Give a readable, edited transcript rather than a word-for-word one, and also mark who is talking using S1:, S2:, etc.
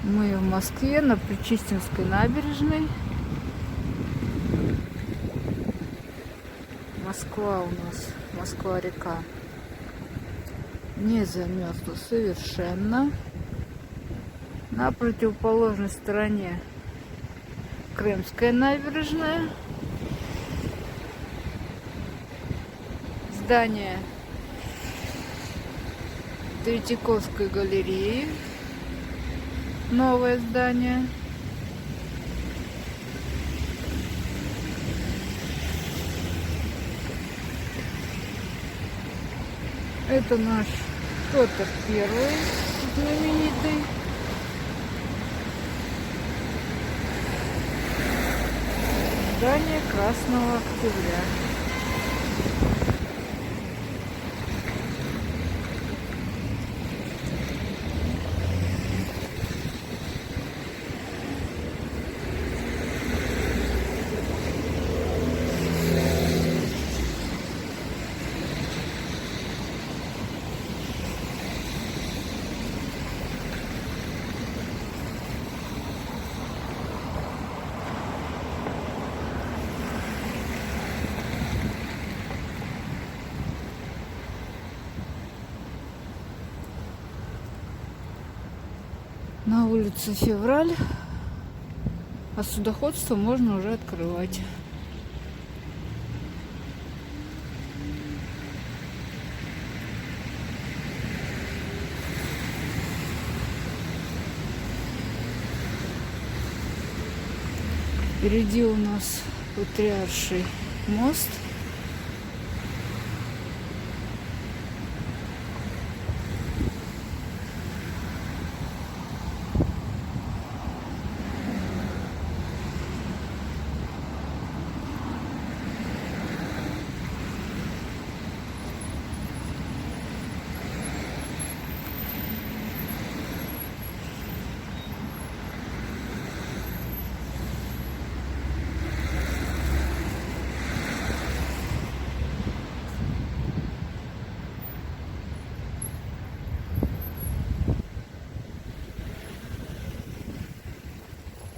S1: Мы в Москве на Причистинской набережной. Москва у нас, Москва-река не замерзла совершенно. На противоположной стороне Крымская набережная. Здание Третьяковской галереи. Новое здание. Это наш Петр Первый знаменитый. Здание Красного Октября. На улице Февраль, а судоходство можно уже открывать. Впереди у нас Патриарший мост.